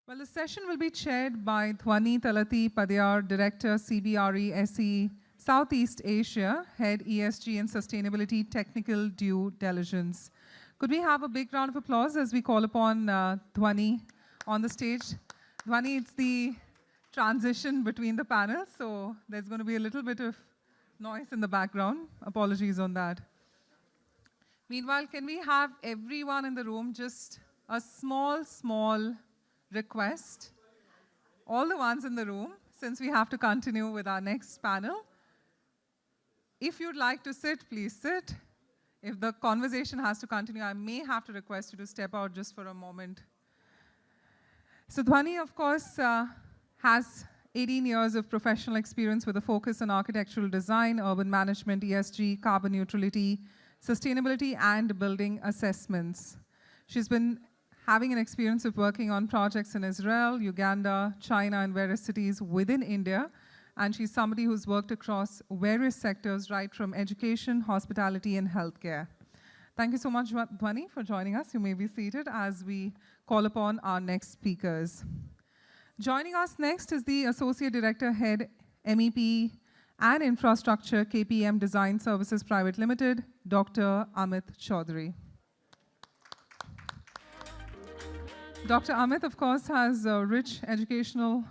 Well, the session will be chaired by Dhawani Talati-Padiyar, Director, CBRE SE, Southeast Asia, Head ESG and Sustainability Technical Due Diligence. Could we have a big round of applause as we call upon Dhawani on the stage? Dhawani, it's the transition between the panels, so there's going to be a little bit of noise in the background. Apologies on that. Meanwhile, can we have everyone in the room just a small request? All the ones in the room, since we have to continue with our next panel. If you'd like to sit, please sit. If the conversation has to continue, I may have to request you to step out just for a moment. So Dhawani, of course, has 18 years of professional experience with a focus on architectural design, urban management, ESG, carbon neutrality, sustainability, and building assessments. She's been having an experience of working on projects in Israel, Uganda, China, and various cities within India. And she's somebody who's worked across various sectors, right from education, hospitality, and healthcare. Thank you so much, Dhawani, for joining us. You may be seated as we call upon our next speakers. Joining us next is the Associate Director, Head, MEP, and Infrastructure, KPM Design Services Private Limited, Dr. Amit Chaudhari. Dr. Amit, of course, has a rich educational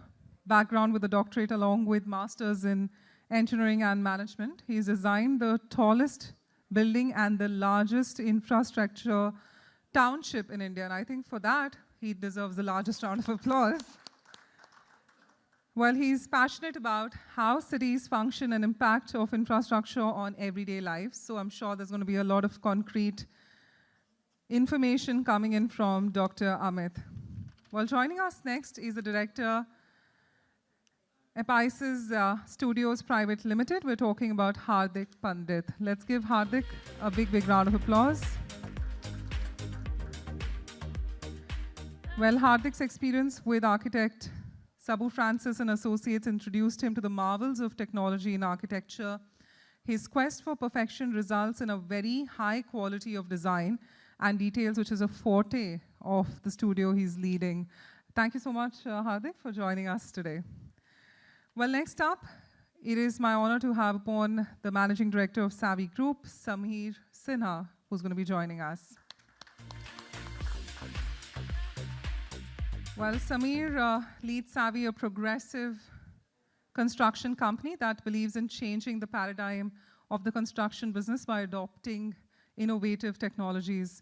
background with a doctorate along with masters in engineering and management. He's designed the tallest building and the largest infrastructure township in India. And I think for that, he deserves the largest round of applause. Well, he's passionate about how cities function and impact of infrastructure on everyday lives. So I'm sure there's going to be a lot of concrete information coming in from Dr. Amit. Well, joining us next is the Director, APICES Studios Private Limited. We're talking about Hardik Pandit. Let's give Hardik a big round of applause. Well, Hardik's experience with architect Sabu Francis and Associates introduced him to the marvels of technology in architecture. His quest for perfection results in a very high quality of design and details, which is a forte of the studio he's leading. Thank you so much, Hardik, for joining us today. Well, next up, it is my honor to have upon the Managing Director of Savvy Group, Sinha, who's going to be joining us. Well, Samir leads Savvy, a progressive construction company that believes in changing the paradigm of the construction business by adopting innovative technologies.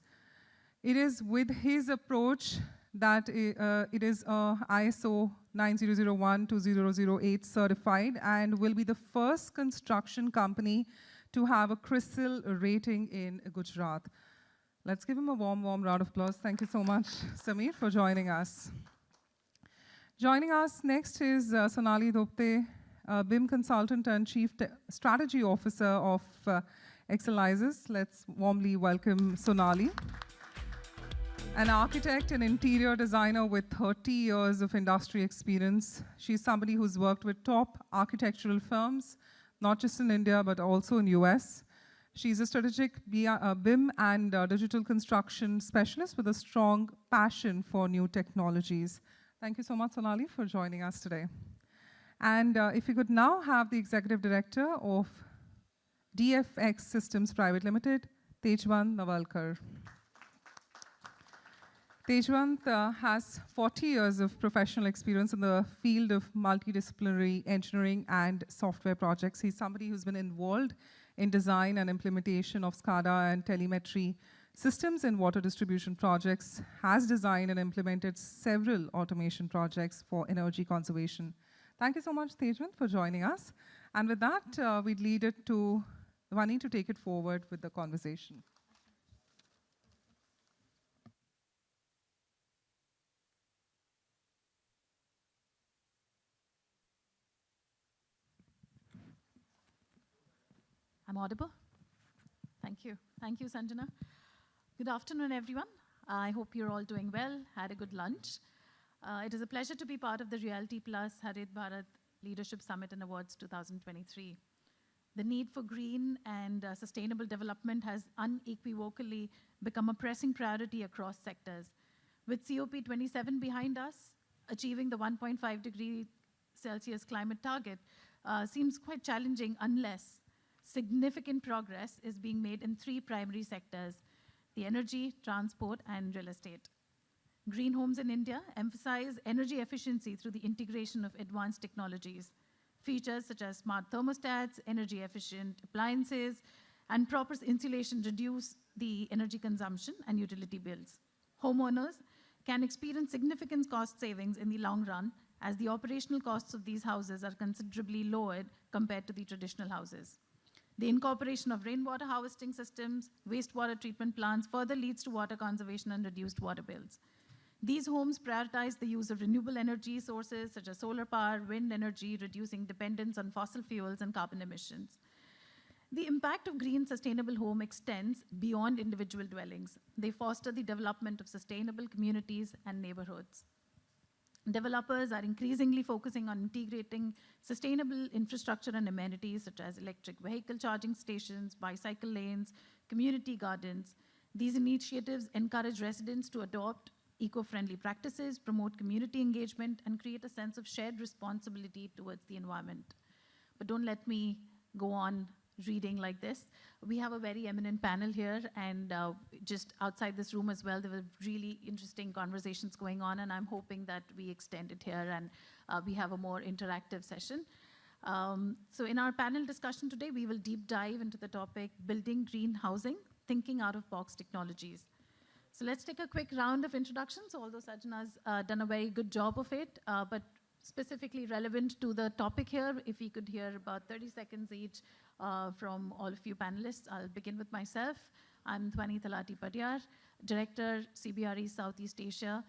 It is with his approach that it is ISO 9001-2008 certified and will be the first construction company to have a CRISIL rating in Gujarat. Let's give him a warm round of applause. Thank you so much, Samir, for joining us. Joining us next is Sonali Dhopte, BIM consultant and Chief Strategy Officer of Excelize. Let's warmly welcome Sonali. An architect and interior designer with 30 years of industry experience. She's somebody who's worked with top architectural firms, not just in India, but also in US. She's a strategic BIM and digital construction specialist with a strong passion for new technologies. Thank you so much, Sonali, for joining us today. And if you could now have the Executive Director of DFX Systems Private Limited, Tejwant Navalkar. Tejwant has 40 years of professional experience in the field of multidisciplinary engineering and software projects. He's somebody who's been involved in design and implementation of SCADA and telemetry systems in water distribution projects, has designed and implemented several automation projects for energy conservation. Thank you so much, Tejwant, for joining us. And with that, we'd lead it to Dhawani to take it forward with the conversation. I'm audible? Thank you. Thank you, Sanjana. Good afternoon, everyone. I hope you're all doing well, had a good lunch. It is a pleasure to be part of the Realty Harit Bharat Leadership Summit and Awards 2023. The need for green and sustainable development has unequivocally become a pressing priority across sectors. With COP27 behind us, achieving the 1.5 degree Celsius climate target seems quite challenging unless significant progress is being made in three primary sectors: the energy, transport, and real estate. Green homes in India emphasize energy efficiency through the integration of advanced technologies. Features such as smart thermostats, energy efficient appliances, and proper insulation reduce the energy consumption and utility bills. Homeowners can experience significant cost savings in the long run, as the operational costs of these houses are considerably lowered compared to the traditional houses. The incorporation of rainwater harvesting systems, wastewater treatment plants further leads to water conservation and reduced water bills. These homes prioritize the use of renewable energy sources such as solar power, wind energy, reducing dependence on fossil fuels and carbon emissions. The impact of green sustainable home extends beyond individual dwellings. They foster the development of sustainable communities and neighborhoods. Developers are increasingly focusing on integrating sustainable infrastructure and amenities such as electric vehicle charging stations, bicycle lanes, community gardens. These initiatives encourage residents to adopt eco-friendly practices, promote community engagement, and create a sense of shared responsibility towards the environment. But don't let me go on reading like this. We have a very eminent panel here, and just outside this room as well, there were really interesting conversations going on, and I'm hoping that we extend it here and we have a more interactive session. So in our panel discussion today, we will deep dive into the topic, building green housing, thinking out of box technologies. So let's take a quick round of introductions, although Sajana's done a very good job of it, but specifically relevant to the topic here, if we could hear about 30 seconds each from all of you panelists. I'll begin with myself. I'm Dhawani Talati-Padiyar, Director, CBRE Southeast Asia.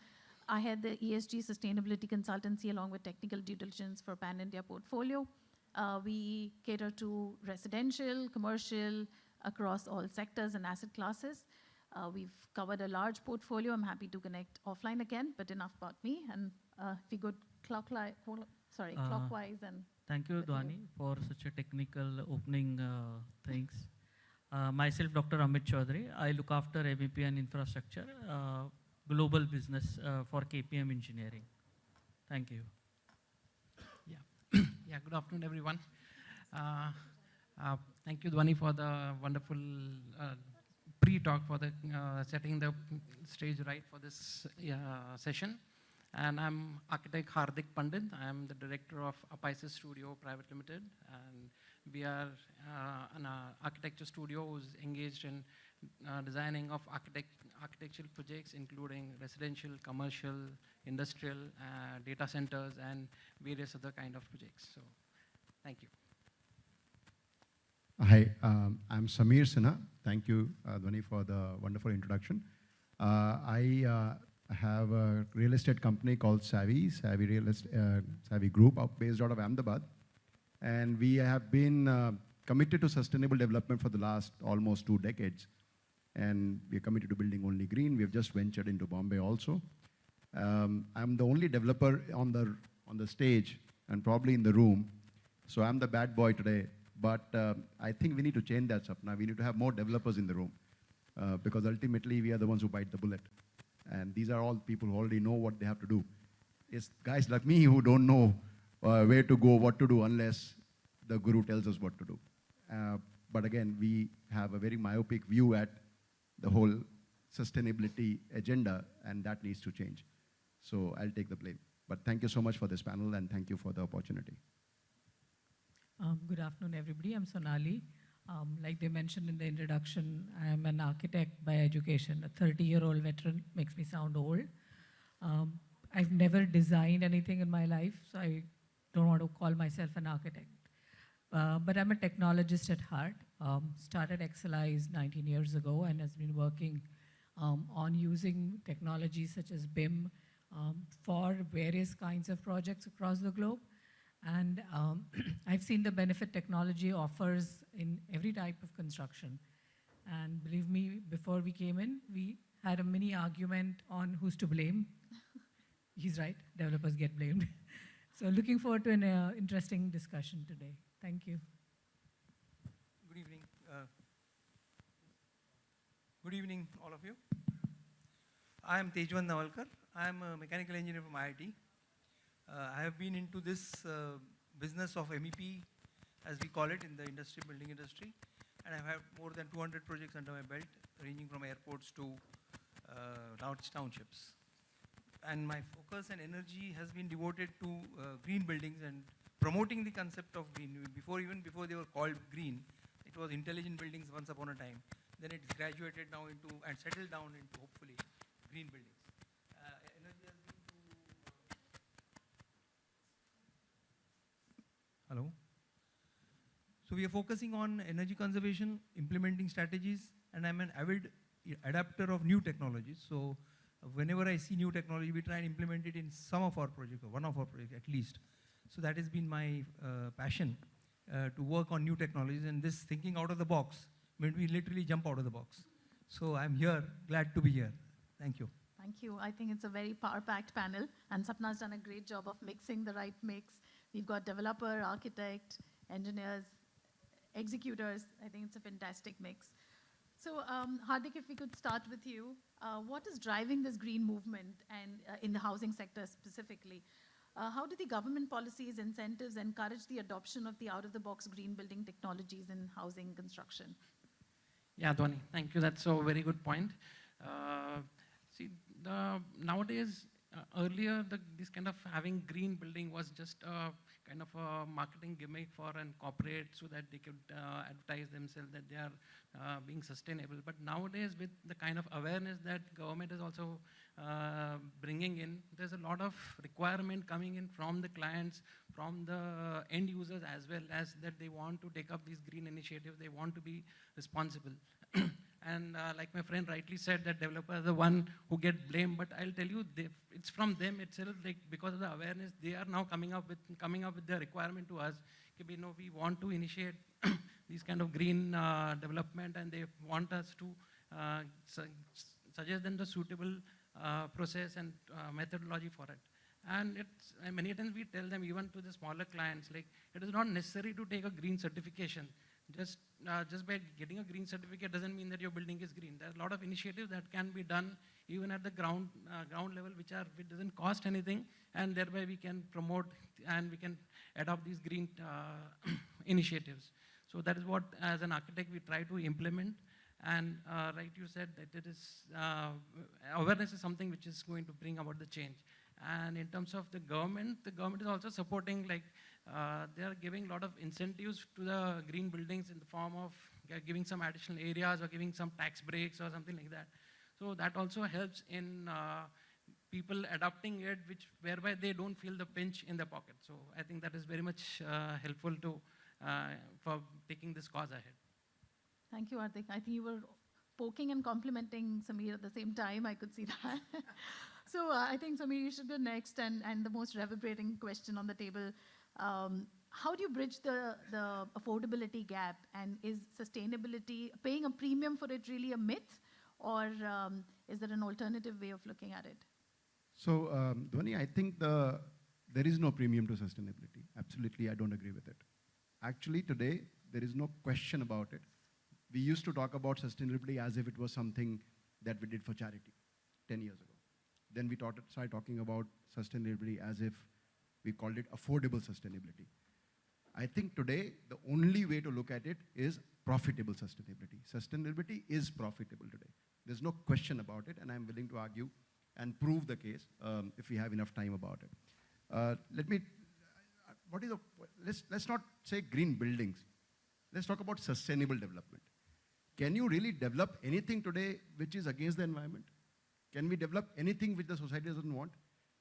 I head the ESG Sustainability Consultancy along with technical due diligence for Pan-India portfolio. We cater to residential, commercial, across all sectors and asset classes. We've covered a large portfolio. I'm happy to connect offline again, but enough about me. And if we go clockwise and... Thank you, Dhawani, for such a technical opening things. Myself, Dr. Amit Chaudhari. I look after MEP and infrastructure, global business for KPM Engineering. Thank you. Yeah, yeah. Good afternoon, everyone. Thank you, Dhawani, for the wonderful pre-talk, for the setting the stage right for this session. And I'm architect Hardik Pandit. I'm the director of APICES Studio Private Limited, and we are an architecture studio who's engaged in designing of architectural projects, including residential, commercial, industrial, data centers, and various other kind of projects. So, thank you. Hi, I'm Sinha. Thank you, Dhawani, for the wonderful introduction. I have a real estate company called Savvy Group, based out of Ahmedabad. And we have been committed to sustainable development for the last almost 2 decades. And we're committed to building only green. We have just ventured into Bombay also. I'm the only developer on the stage and probably in the room. So I'm the bad boy today. But I think we need to change that up now. We need to have more developers in the room because ultimately we are the ones who bite the bullet. And these are all people who already know what they have to do. It's guys like me who don't know where to go, what to do, unless the guru tells us what to do. But again, we have a very myopic view at the whole sustainability agenda, and that needs to change. So I'll take the blame. But thank you so much for this panel, and thank you for the opportunity. Good afternoon, everybody. I'm Sonali. Like they mentioned in the introduction, I am an architect by education. A 30-year-old veteran makes me sound old. I've never designed anything in my life, so I don't want to call myself an architect. But I'm a technologist at heart. Started Excelize 19 years ago and has been working on using technologies such as BIM for various kinds of projects across the globe. And I've seen the benefit technology offers in every type of construction. And believe me, before we came in, we had a mini argument on who's to blame. He's right, developers get blamed. So looking forward to an interesting discussion today. Thank you. Good evening. Good evening, all of you. I am Tejwant Navalkar. I am a mechanical engineer from IIT. I have been into this business of MEP, as we call it in the industry, building industry, and I have more than 200 projects under my belt, ranging from airports to large townships. And my focus and energy has been devoted to green buildings and promoting the concept of green. Even before they were called green, it was intelligent buildings once upon a time. Then it's graduated now into and settled down into hopefully green buildings. Energy has been to hello. So we are focusing on energy conservation, implementing strategies, and I'm an avid adapter of new technologies. So whenever I see new technology, we try and implement it in some of our projects, or one of our projects at least. So that has been my passion to work on new technologies, and this thinking out of the box made me literally jump out of the box. So I'm here, glad to be here. Thank you. Thank you. I think it's a very power-packed panel, and Sapna's done a great job of mixing the right mix. We've got developer, architect, engineers, executors. I think it's a fantastic mix. So Hardik, if we could start with you, what is driving this green movement and in the housing sector specifically? How do the government policies, incentives encourage the adoption of the out-of-the-box green building technologies in housing construction? Yeah, Dhawani, thank you. That's a very good point. See, nowadays, earlier, this kind of having green building was just a kind of a marketing gimmick for an corporate so that they could advertise themselves that they are being sustainable. But nowadays, with the kind of awareness that government is also bringing in, there's a lot of requirement coming in from the clients, from the end users as well, as that they want to take up these green initiatives, they want to be responsible. And like my friend rightly said, that developers are the one who get blamed, but I'll tell you, it's from them itself, like because of the awareness, they are now coming up with the requirement to us. We want to initiate these kind of green development, and they want us to suggest them the suitable process and methodology for it. And many times we tell them, even to the smaller clients, like it is not necessary to take a green certification. Just by getting a green certificate doesn't mean that your building is green. There are a lot of initiatives that can be done even at the ground level, which doesn't cost anything, and thereby we can promote and we can adopt these green initiatives. So that is what, as an architect, we try to implement. And right, you said that it is awareness is something which is going to bring about the change. And in terms of the government is also supporting, like they are giving a lot of incentives to the green buildings in the form of giving some additional areas or giving some tax breaks or something like that. So that also helps in people adopting it, whereby they don't feel the pinch in their pocket. So I think that is very much helpful for taking this cause ahead. Thank you, Hardik. I think you were poking and complimenting Samir at the same time. I could see that. So I think, Samir, you should go next, and the most reverberating question on the table. How do you bridge the affordability gap, and is sustainability, paying a premium for it, really a myth, or is there an alternative way of looking at it? So, Dhawani, I think there is no premium to sustainability. Absolutely, I don't agree with it. Actually, today, there is no question about it. We used to talk about sustainability as if it was something that we did for charity 10 years ago. Then we started talking about sustainability as if we called it affordable sustainability. I think today, the only way to look at it is profitable sustainability. Sustainability is profitable today. There's no question about it, and I'm willing to argue and prove the case if we have enough time about it. Let's not say green buildings. Let's talk about sustainable development. Can you really develop anything today which is against the environment? Can we develop anything which the society doesn't want?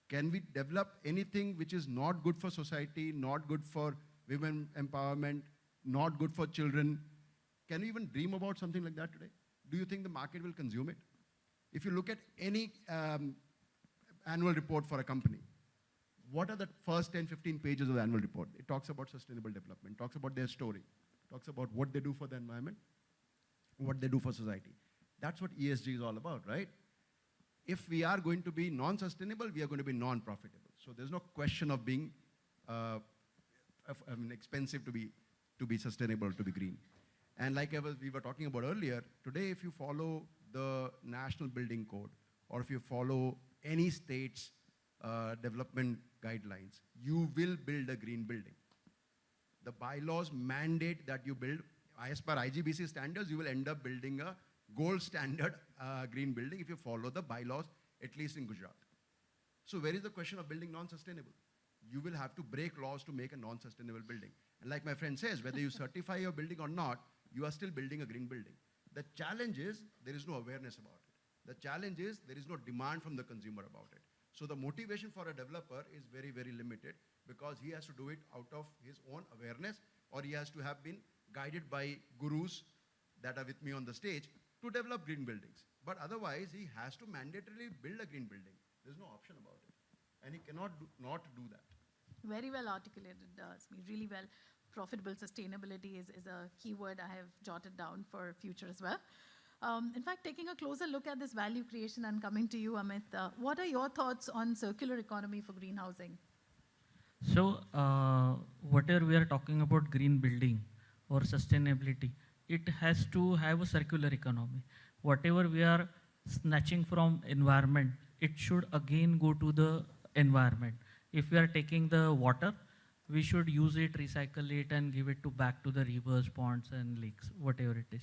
Can we develop anything which is not good for society, not good for women empowerment, not good for children? Can we even dream about something like that today? Do you think the market will consume it? If you look at any annual report for a company, what are the first 10, 15 pages of the annual report? It talks about sustainable development, talks about their story, talks about what they do for the environment, what they do for society. That's what ESG is all about, right? If we are going to be non-sustainable, we are going to be non-profitable. So there's no question of being expensive to be sustainable, to be green. And like we were talking about earlier, today if you follow the National Building Code, or if you follow any state's development guidelines, you will build a green building. The bylaws mandate that you build, as per IGBC standards, you will end up building a gold standard green building if you follow the bylaws, at least in Gujarat. So where is the question of building non-sustainable? You will have to break laws to make a non-sustainable building. And like my friend says, whether you certify your building or not, you are still building a green building. The challenge is there is no awareness about it. The challenge is there is no demand from the consumer about it. So the motivation for a developer is very, very limited because he has to do it out of his own awareness, or he has to have been guided by gurus that are with me on the stage to develop green buildings. But otherwise, he has to mandatorily build a green building. There's no option about it. And he cannot not do that. Very well articulated, Smee, really well. Profitable sustainability is a keyword I have jotted down for future as well. In fact, taking a closer look at this value creation and coming to you, Amit, what are your thoughts on circular economy for green housing? So, whatever we are talking about green building or sustainability, it has to have a circular economy. Whatever we are snatching from environment, it should again go to the environment. If we are taking the water, we should use it, recycle it, and give it back to the rivers, ponds, and lakes, whatever it is.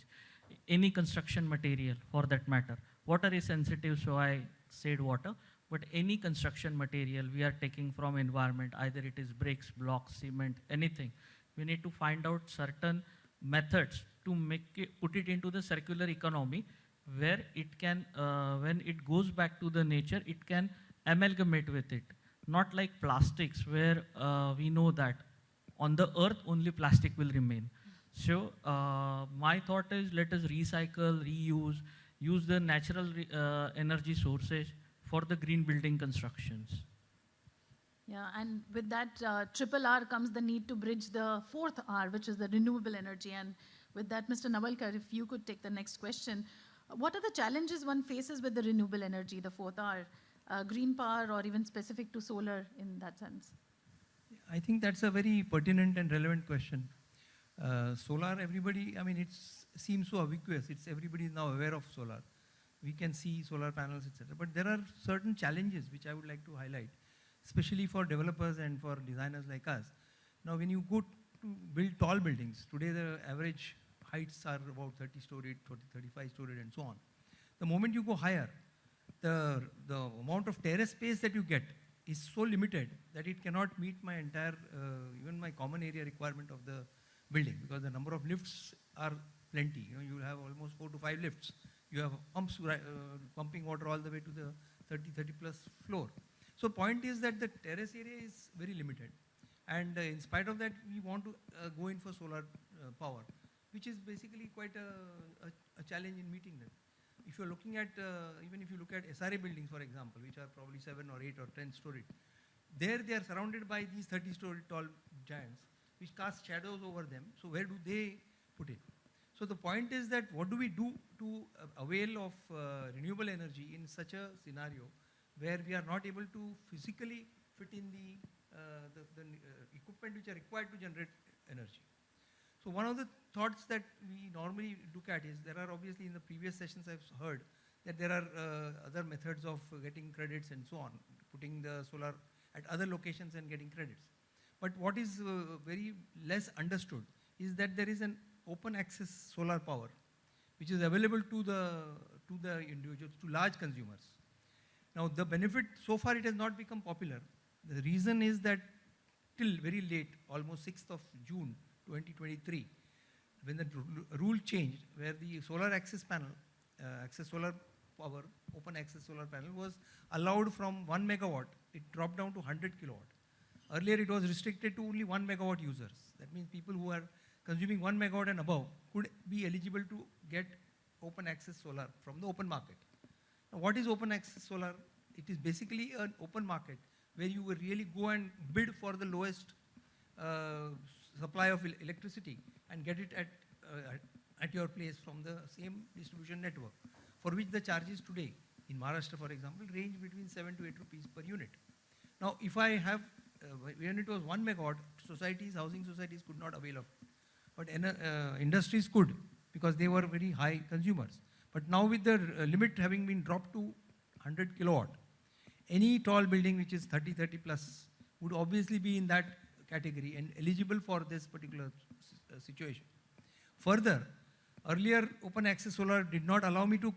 Any construction material, for that matter. Water is sensitive, so I said water. But any construction material we are taking from environment, either it is bricks, blocks, cement, anything, we need to find out certain methods to put it into the circular economy, where it can, when it goes back to the nature, it can amalgamate with it. Not like plastics, where we know that on the earth only plastic will remain. So my thought is, let us recycle, reuse, use the natural energy sources for the green building constructions. Yeah, and with that triple R comes the need to bridge the fourth R, which is the renewable energy. And with that, Mr. Navalkar, if you could take the next question. What are the challenges one faces with the renewable energy, the fourth R? Green power, or even specific to solar in that sense? I think that's a very pertinent and relevant question. Solar, everybody, I mean, it seems so ubiquitous. Everybody is now aware of solar. We can see solar panels, etc. But there are certain challenges which I would like to highlight, especially for developers and for designers like us. Now, when you go to build tall buildings, today the average heights are about 30-storied, 35-storied, and so on. The moment you go higher, the amount of terrace space that you get is so limited that it cannot meet my entire, even my common area requirement of the building, because the number of lifts are plenty. You know, you have almost 4 to 5 lifts. You have pumps pumping water all the way to the 30 plus floor. So point is that the terrace area is very limited. And in spite of that, we want to go in for solar power, which is basically quite a challenge in meeting that. If you're looking at, even if you look at SRA buildings, for example, which are probably 7 or 8 or 10 storied, there they are surrounded by these 30-story tall giants, which cast shadows over them. So where do they put it? So the point is that what do we do to avail of renewable energy in such a scenario where we are not able to physically fit in the equipment which are required to generate energy? So one of the thoughts that we normally look at is, there are obviously in the previous sessions I've heard that there are other methods of getting credits and so on, putting the solar at other locations and getting credits. But what is very less understood is that there is an open access solar power which is available to the individuals, to large consumers. Now the benefit, so far it has not become popular. The reason is that till very late, almost 6th of June 2023, when the rule changed, where the solar access panel, access solar power, open access solar panel was allowed from 1 megawatt, it dropped down to 100 kilowatt. Earlier it was restricted to only 1 megawatt users. That means people who are consuming 1 megawatt and above could be eligible to get open access solar from the open market. Now what is open access solar? It is basically an open market where you will really go and bid for the lowest supply of electricity and get it at your place from the same distribution network, for which the charges today in Maharashtra, for example, range between 7 to 8 rupees per unit. Now, if I have, when it was 1 megawatt, societies, housing societies could not avail of it. But industries could, because they were very high consumers. But now with the limit having been dropped to 100 kilowatt, any tall building which is 30 plus would obviously be in that category and eligible for this particular situation. Further, earlier open access solar did not allow me to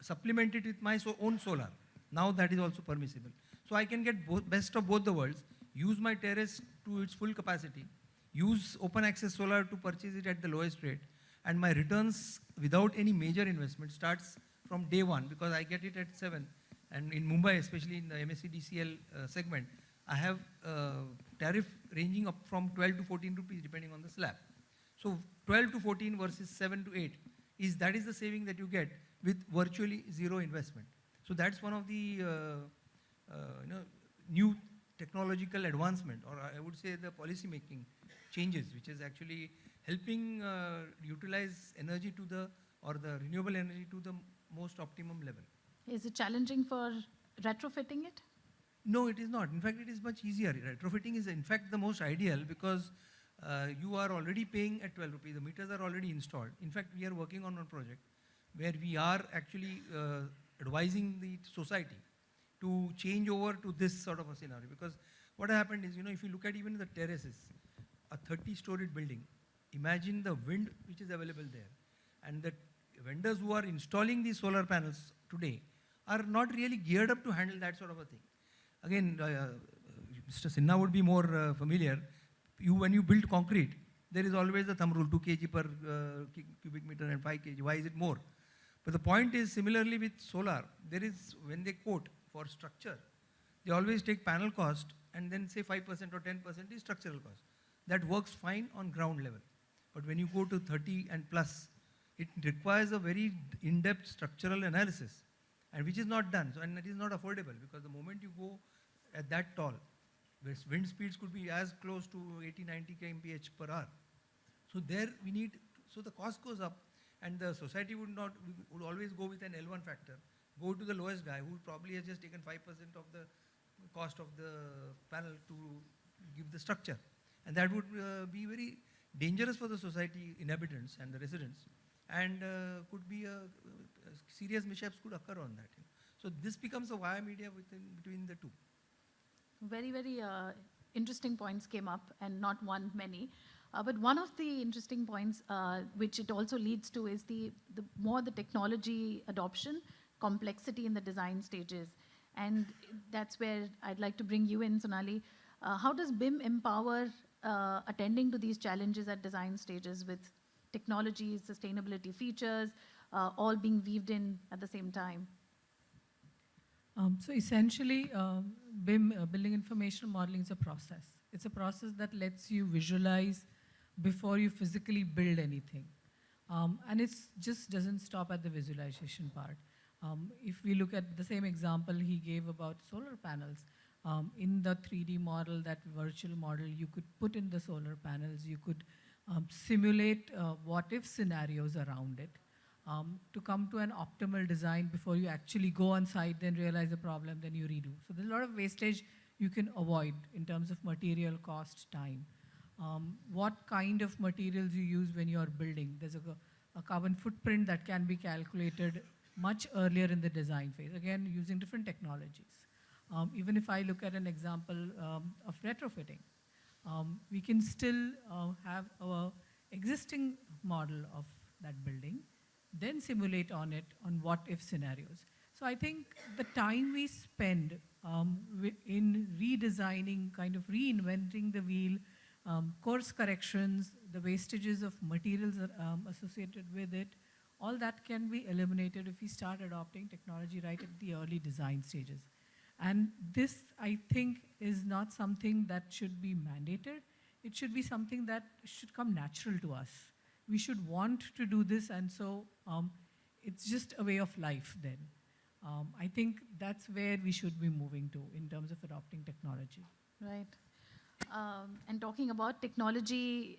supplement it with my own solar. Now that is also permissible. So I can get best of both the worlds, use my terrace to its full capacity, use open access solar to purchase it at the lowest rate, and my returns without any major investment starts from day one because I get it at 7. And in Mumbai, especially in the MSCDCL segment, I have tariff ranging up from 12 to 14 rupees depending on the slab. So 12 to 14 versus 7 to 8 that is the saving that you get with virtually zero investment. So that's one of the new technological advancement, or I would say the policy making changes, which is actually helping utilize energy to the renewable energy to the most optimum level. Is it challenging for retrofitting it? No, it is not. In fact, it is much easier. Retrofitting is in fact the most ideal because you are already paying at 12 rupees. The meters are already installed. In fact, we are working on a project where we are actually advising the society to change over to this sort of a scenario. Because what happened is, if you look at even the terraces, a 30-storied building, imagine the wind which is available there. And the vendors who are installing these solar panels today are not really geared up to handle that sort of a thing. Again, Mr. Sinha would be more familiar. When you build concrete, there is always a thumb rule, 2 kg per cubic meter and 5 kg. Why is it more? But the point is, similarly with solar, there is, when they quote for structure, they always take panel cost and then say 5% or 10% is structural cost. That works fine on ground level. But when you go to 30 and plus, it requires a very in-depth structural analysis, and which is not done. So, and it is not affordable because the moment you go at that tall, where wind speeds could be as close to 80-90 kmph per hour. So there we need, so the cost goes up, and the society would always go with an L1 factor, go to the lowest guy who probably has just taken 5% of the cost of the panel to give the structure. And that would be very dangerous for the society inhabitants and the residents, and could be serious mishaps could occur on that. So this becomes a via media between the two. Very, very interesting points came up, and not one, many. But one of the interesting points which it also leads to is the more the technology adoption, complexity in the design stages. And that's where I'd like to bring you in, Sonali. How does BIM empower attending to these challenges at design stages with technologies, sustainability features, all being weaved in at the same time? So essentially, BIM, Building Information Modeling, is a process. It's a process that lets you visualize before you physically build anything. And it just doesn't stop at the visualization part. If we look at the same example he gave about solar panels, in the 3D model, that virtual model, you could put in the solar panels, you could simulate what-if scenarios around it. To come to an optimal design before you actually go on site, then realize the problem, then you redo. So there's a lot of wastage you can avoid in terms of material cost, time. What kind of materials you use when you're building. There's a carbon footprint that can be calculated much earlier in the design phase, again, using different technologies. Even if I look at an example of retrofitting, we can still have our existing model of that building, then simulate on it on what-if scenarios. So I think the time we spend in redesigning, kind of reinventing the wheel, course corrections, the wastages of materials associated with it, all that can be eliminated if we start adopting technology right at the early design stages. And this, I think, is not something that should be mandated. It should be something that should come natural to us. We should want to do this, and so it's just a way of life then. I think that's where we should be moving to in terms of adopting technology. Right. And talking about technology,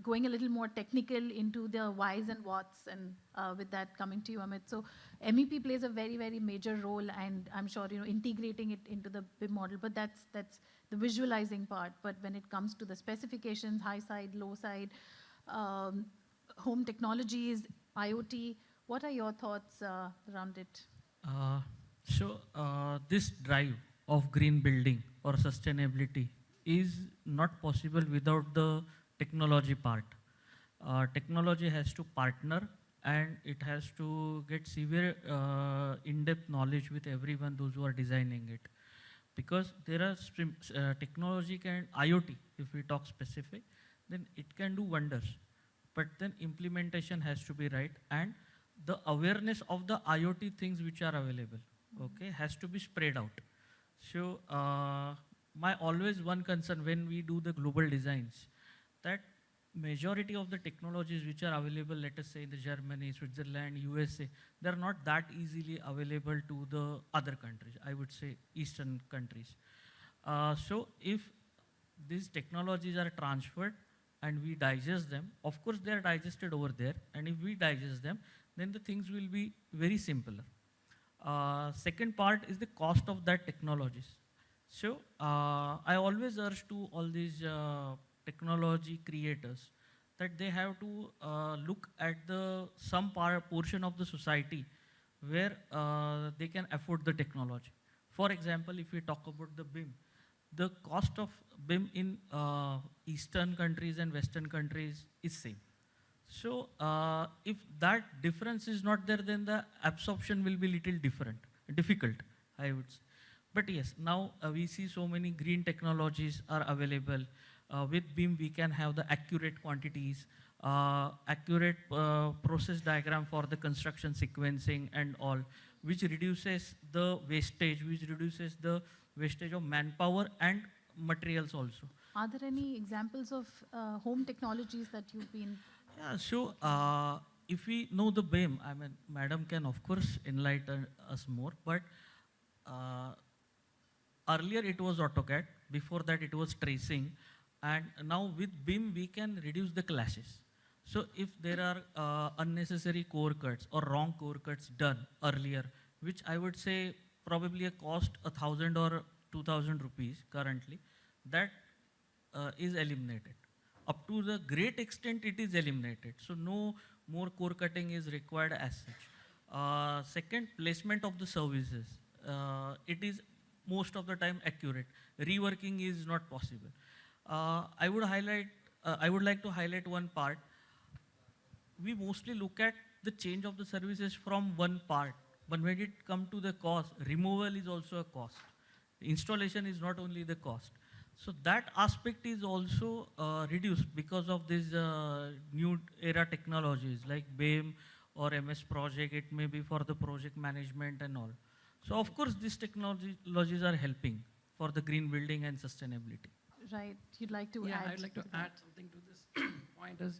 going a little more technical into the whys and whats, and with that coming to you, Amit. So MEP plays a very, very major role, and I'm sure integrating it into the BIM model. But that's the visualizing part. But when it comes to the specifications, high side, low side, home technologies, IoT, what are your thoughts around it? So this drive of green building or sustainability is not possible without the technology part. Technology has to partner and it has to get severe in-depth knowledge with everyone, those who are designing it. Because there are technology can, IoT, if we talk specific, then it can do wonders. But then implementation has to be right, and the awareness of the IoT things which are available, okay, has to be spread out. So my always one concern when we do the global designs, that majority of the technologies which are available, let us say in the Germany, Switzerland, USA, they're not that easily available to the other countries, I would say Eastern countries. So if these technologies are transferred and we digest them, of course they are digested over there, and if we digest them, then the things will be very simpler. Second part is the cost of that technologies. So I always urge to all these technology creators that they have to look at the some portion of the society where they can afford the technology. For example, if we talk about the BIM, the cost of BIM in Eastern countries and Western countries is same. So if that difference is not there, then the absorption will be little difficult, I would say. But yes, now we see so many green technologies are available. With BIM, we can have the accurate quantities, accurate process diagram for the construction sequencing and all, which reduces the wastage, of manpower and materials also. Are there any examples of home technologies that you've been? Yeah, so if we know the BIM, I mean, madam can of course enlighten us more, but earlier it was AutoCAD, before that it was tracing, and now with BIM we can reduce the clashes. So if there are unnecessary core cuts or wrong core cuts done earlier, which I would say probably a cost 1,000 or 2,000 rupees currently, that is eliminated. Up to the great extent it is eliminated. So no more core cutting is required as such. Second, placement of the services. It is most of the time accurate. Reworking is not possible. I would like to highlight one part. We mostly look at the change of the services from one part, but when it comes to the cost, removal is also a cost. Installation is not only the cost. So that aspect is also reduced because of these new era technologies like BIM or MS Project. It may be for the project management and all. So of course these technologies are helping for the green building and sustainability. Right, you'd like to Yeah, add? I'd like to add something to this point is,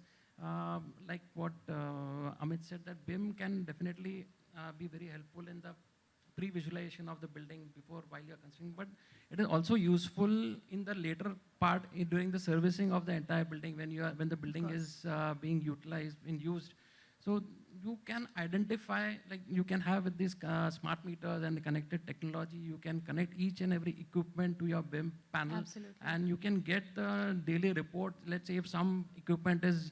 like what Amit said, that BIM can definitely be very helpful in the pre-visualization of the building before while you're constructing, but it is also useful in the later part during the servicing of the entire building when the building is being utilized and used. So you can identify, like you can have with these smart meters and the connected technology, you can connect each and every equipment to your BIM panel. Absolutely. And you can get the daily report. Let's say if some equipment is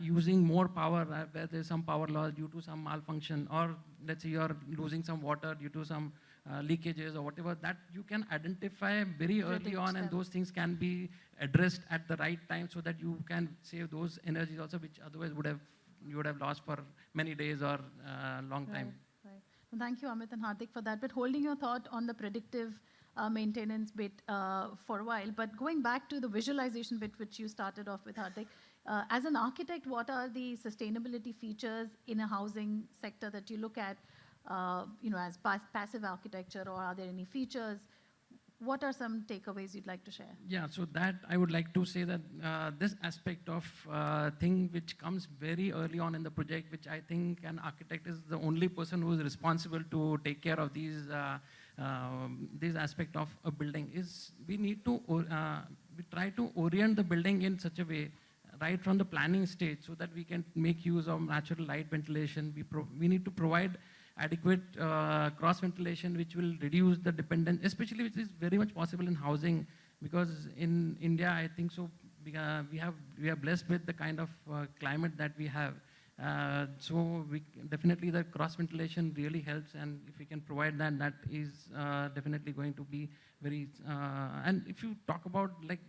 using more power, where there's some power loss due to some malfunction, or let's say you're losing some water due to some leakages or whatever, that you can identify very early on, and those things can be addressed at the right time so that you can save those energies also, which otherwise you would have lost for many days or long time. Right. Well, thank you, Amit and Hardik, for that. But holding your thought on the predictive maintenance bit for a while, but going back to the visualization bit, which you started off with, Hardik, as an architect, what are the sustainability features in a housing sector that you look at, as passive architecture, or are there any features? What are some takeaways you'd like to share? Yeah, so that I would like to say that this aspect of thing which comes very early on in the project, which I think an architect is the only person who is responsible to take care of these aspect of a building, is we need to we try to orient the building in such a way right from the planning stage so that we can make use of natural light ventilation. We need to provide adequate cross ventilation, which will reduce the dependence, especially which is very much possible in housing, because in India, I think so, we are blessed with the kind of climate that we have, So definitely the cross ventilation really helps, and if we can provide that, that is definitely going to be very. And if you talk about like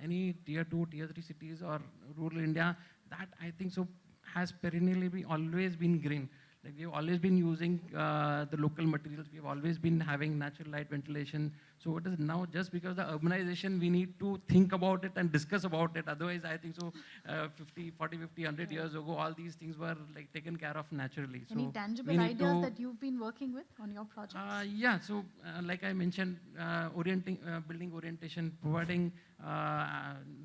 any tier 2, tier 3 cities or rural India, that I think so has perennially always been green. Like we've always been using the local materials. We've always been having natural light ventilation. So it is now just because the urbanization, we need to think about it and discuss about it. Otherwise, I think so 40, 50, 100 years ago, all these things were like taken care of naturally. Any so tangible ideas that you've been working with on your projects? Yeah, so like I mentioned, building orientation, providing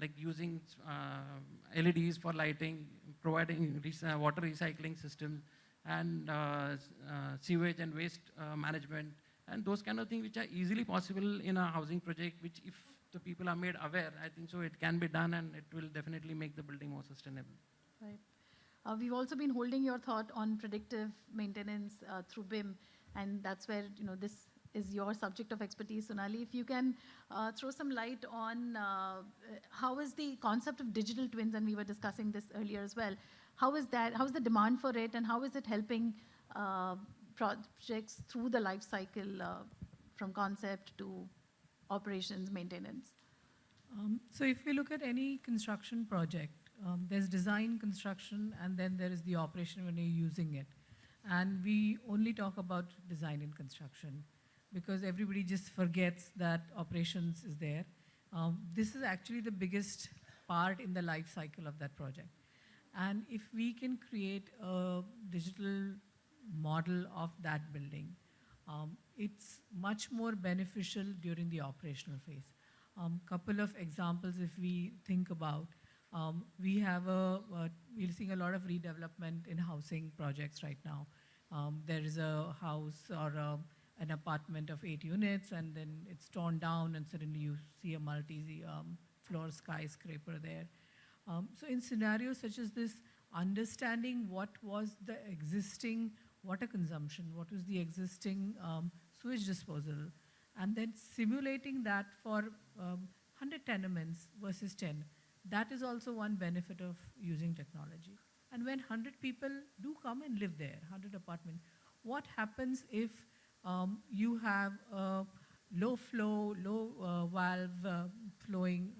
like using LEDs for lighting, providing water recycling systems, and sewage and waste management, and those kind of things which are easily possible in a housing project, which if the people are made aware, I think so it can be done, and it will definitely make the building more sustainable. Right. We've also been holding your thought on predictive maintenance through BIM, and that's where this is your subject of expertise, Sonali. If you can throw some light on how is the concept of digital twins, and we were discussing this earlier as well. How is that? How is the demand for it, and how is it helping projects through the life cycle from concept to operations, maintenance? So if we look at any construction project, there's design, construction, and then there is the operation when you're using it. And we only talk about design and construction because everybody just forgets that operations is there. This is actually the biggest part in the life cycle of that project. And if we can create a digital model of that building, it's much more beneficial during the operational phase. Couple of examples if we think about, we're seeing a lot of redevelopment in housing projects right now. There is a house or an apartment of 8 units, and then it's torn down, and suddenly you see a multi-floor skyscraper there. So in scenarios such as this, understanding what was the existing water consumption, what was the existing sewage disposal, and then simulating that for 100 tenements versus 10, that is also one benefit of using technology. And when 100 people do come and live there, 100 apartments, what happens if you have a low flow, low valve flowing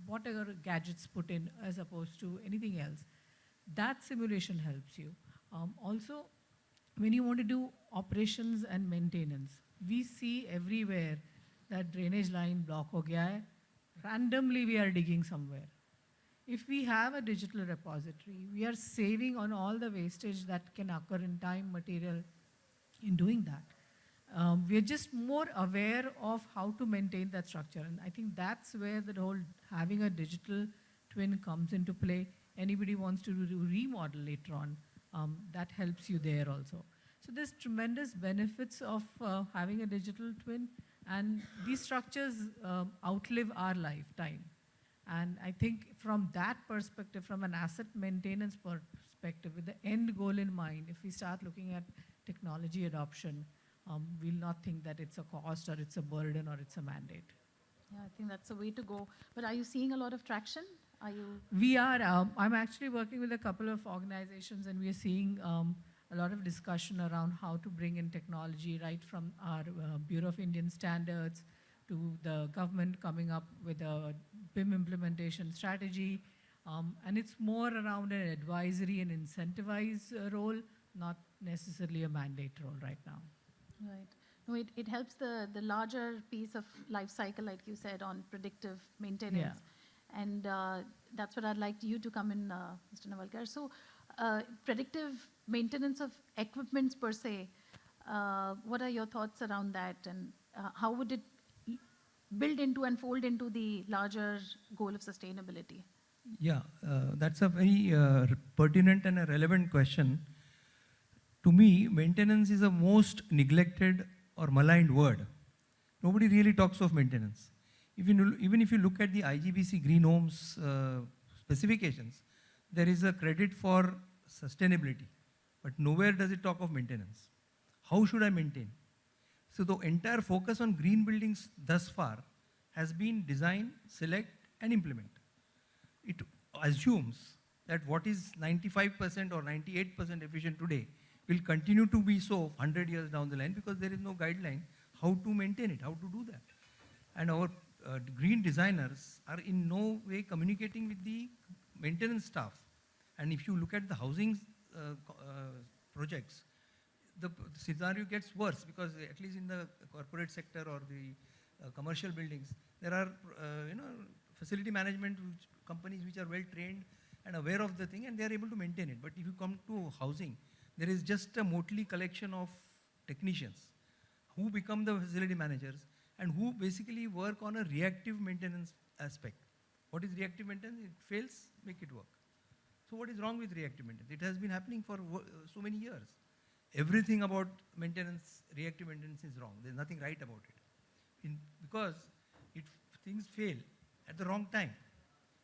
whatever gadgets put in as opposed to anything else? That simulation helps you. Also, when you want to do operations and maintenance, we see everywhere that drainage line block ho gaya hai. Randomly we are digging somewhere. If we have a digital repository, we are saving on all the wastage that can occur in time, material in doing that. We are just more aware of how to maintain that structure. And I think that's where the whole having a digital twin comes into play. Anybody wants to do remodel later on, that helps you there also. So there's tremendous benefits of having a digital twin, and these structures outlive our lifetime. And I think from that perspective, from an asset maintenance perspective, with the end goal in mind, if we start looking at technology adoption, we'll not think that it's a cost or it's a burden or it's a mandate. Yeah, I think that's the way to go. But are you seeing a lot of traction? Are you? We are. I'm actually working with a couple of organizations, and we are seeing a lot of discussion around how to bring in technology, right from our Bureau of Indian Standards to the government coming up with a BIM implementation strategy. And it's more around an advisory and incentivize role, not necessarily a mandate role right now. Right. No, it helps the larger piece of life cycle, like you said, on predictive maintenance. Yeah. And that's what I'd like you to come in, Mr. Navalkar. So predictive maintenance of equipments per se, what are your thoughts around that, and how would it build into and fold into the larger goal of sustainability? Yeah, that's a very pertinent and a relevant question. To me, maintenance is the most neglected or maligned word. Nobody really talks of maintenance. Even if you look at the IGBC Green Homes specifications, there is a credit for sustainability, but nowhere does it talk of maintenance. How should I maintain? So the entire focus on green buildings thus far has been design, select, and implement. It assumes that what is 95% or 98% efficient today will continue to be so 100 years down the line, because there is no guideline how to maintain it, how to do that. And our green designers are in no way communicating with the maintenance staff. And if you look at the housing projects, the scenario gets worse, because at least in the corporate sector or the commercial buildings, there are facility management companies which are well trained and aware of the thing, and they are able to maintain it. But if you come to housing, there is just a motley collection of technicians who become the facility managers and who basically work on a reactive maintenance aspect. What is reactive maintenance? It fails, make it work. So what is wrong with reactive maintenance? It has been happening for so many years. Everything about maintenance, reactive maintenance is wrong. There's nothing right about it. Because things fail at the wrong time.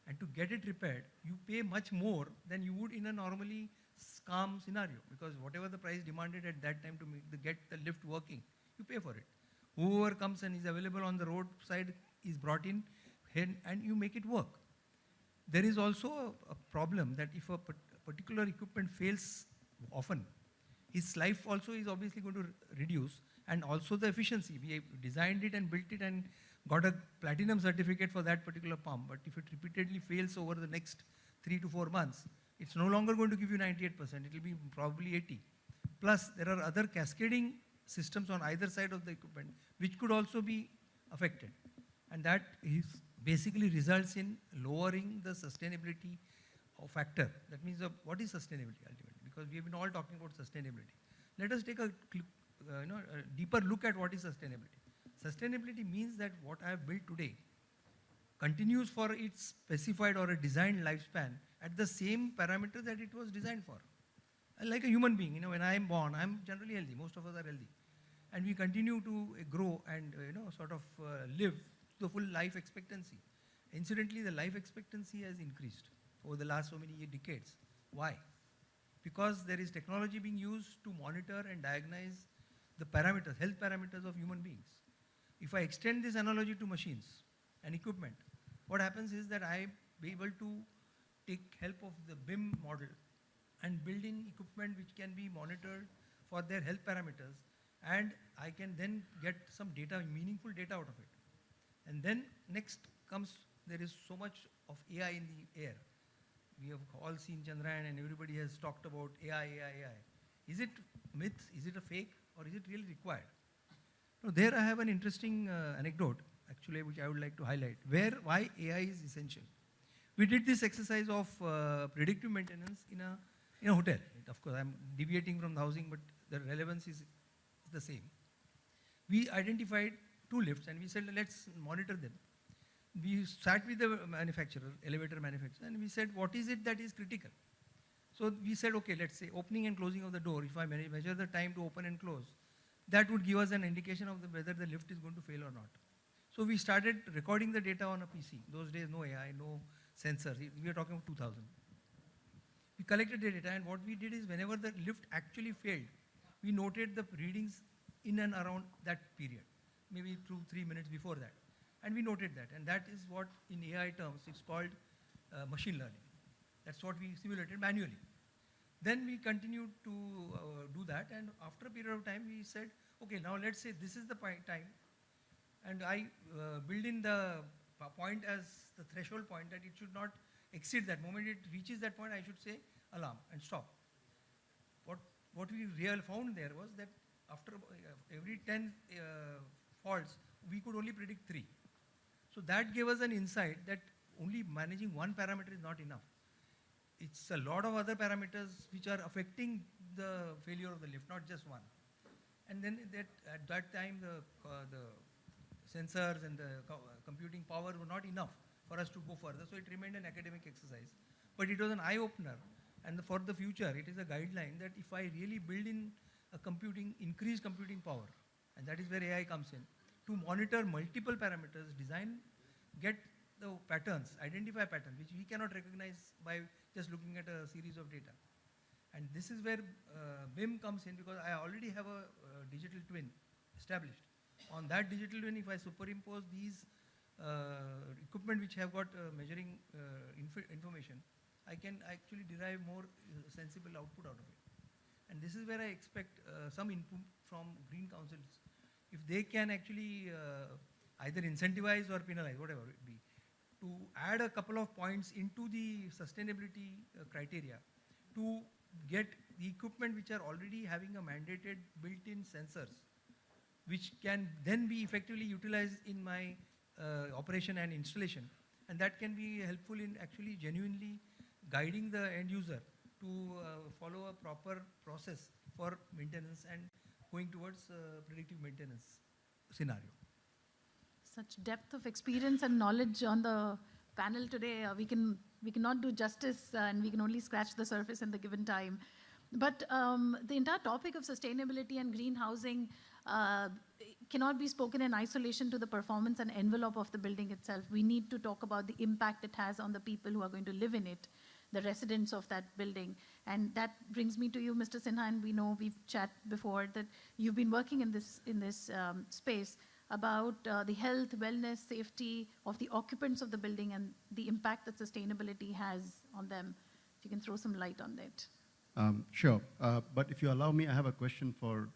And to get it repaired, you pay much more than you would in a normally calm scenario, because whatever the price demanded at that time to get the lift working, you pay for it. Whoever comes and is available on the roadside is brought in, and you make it work. There is also a problem that if a particular equipment fails often, its life also is obviously going to reduce, and also the efficiency. We designed it and built it and got a platinum certificate for that particular pump, but if it repeatedly fails over the next 3 to 4 months, it's no longer going to give you 98%, it will be probably 80. Plus, there are other cascading systems on either side of the equipment which could also be affected. And that basically results in lowering the sustainability factor. That means what is sustainability ultimately? Because we have been all talking about sustainability. Let us take a deeper look at what is sustainability. Sustainability means that what I have built today continues for its specified or a designed lifespan at the same parameter that it was designed for. Like a human being, when I am born, I am generally healthy. Most of us are healthy. And we continue to grow and live the full life expectancy. Incidentally, the life expectancy has increased over the last so many decades. Why? Because there is technology being used to monitor and diagnose the parameters, health parameters of human beings. If I extend this analogy to machines and equipment, what happens is that I be able to take help of the BIM model and build in equipment which can be monitored for their health parameters, and I can then get some data, meaningful data out of it. And then next comes, there is so much of AI in the air. We have all seen Chandrayaan and everybody has talked about AI. Is it myth? Is it a fake? Or is it really required? Now, there I have an interesting anecdote, actually, which I would like to highlight, why AI is essential. We did this exercise of predictive maintenance in a hotel. Of course, I'm deviating from the housing, but the relevance is the same. We identified 2 lifts and we said, let's monitor them. We sat with the manufacturer, elevator manufacturer, and we said, what is it that is critical? So we said, okay, let's say opening and closing of the door, if I measure the time to open and close, that would give us an indication of whether the lift is going to fail or not. So we started recording the data on a PC. Those days, no AI, no sensors. We are talking about 2000. We collected the data, and what we did is whenever the lift actually failed, we noted the readings in and around that period, maybe 2-3 minutes before that. And we noted that, and that is what in AI terms it's called machine learning. That's what we simulated manually. Then we continued to do that, and after a period of time we said, okay, now let's say this is the time, and I build in the point as the threshold point that it should not exceed that. Moment it reaches that point, I should say alarm and stop. What we found there was that after every 10 faults, we could only predict 3. So that gave us an insight that only managing one parameter is not enough. It's a lot of other parameters which are affecting the failure of the lift, not just one. And then at that time, the sensors and the computing power were not enough for us to go further. So it remained an academic exercise. But it was an eye-opener. And for the future, it is a guideline that if I really build in increased computing power, and that is where AI comes in, to monitor multiple parameters, get the patterns, identify patterns, which we cannot recognize by just looking at a series of data. And this is where BIM comes in, because I already have a digital twin established. On that digital twin, if I superimpose these equipment which have got measuring information, I can actually derive more sensible output out of it. And this is where I expect some input from green councils. If they can actually either incentivize or penalize, whatever it be, to add a couple of points into the sustainability criteria to get the equipment which are already having a mandated built-in sensors, which can then be effectively utilized in my operation and installation. And that can be helpful in actually genuinely guiding the end user to follow a proper process for maintenance and going towards predictive maintenance scenario. Such depth of experience and knowledge on the panel today, we cannot do justice, and we can only scratch the surface in the given time. But the entire topic of sustainability and green housing cannot be spoken in isolation to the performance and envelope of the building itself. We need to talk about the impact it has on the people who are going to live in it, the residents of that building. And that brings me to you, Mr. Sinha, and we know we've chatted before that you've been working in this space about the health, wellness, safety of the occupants of the building and the impact that sustainability has on them. If you can throw some light on that. Sure. But if you allow me, I have a question for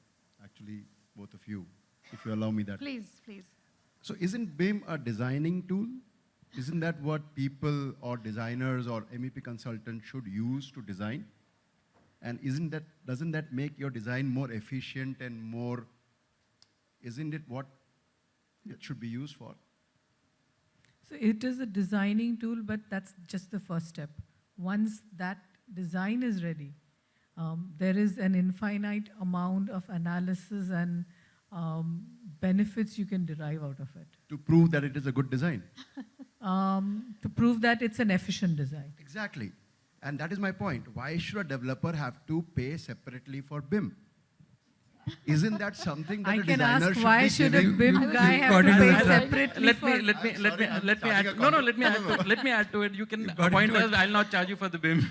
actually both of you, if you allow me that. Please, please. So isn't BIM a designing tool? Isn't that what people or designers or MEP consultants should use to design? And doesn't that make your design more efficient and more, isn't it what it should be used for? So it is a designing tool, but that's just the first step. Once that design is ready, there is an infinite amount of analysis and benefits you can derive out of it. To prove that it is a good design. To prove that it's an efficient design. Exactly. And that is my point. Why should a developer have to pay separately for BIM? Isn't that something that I a can designer ask, why should a giving? BIM guy have got to into pay the trap. separately Let for... me add. Let me add to it. You can appoint us. I'll not charge you for the BIM.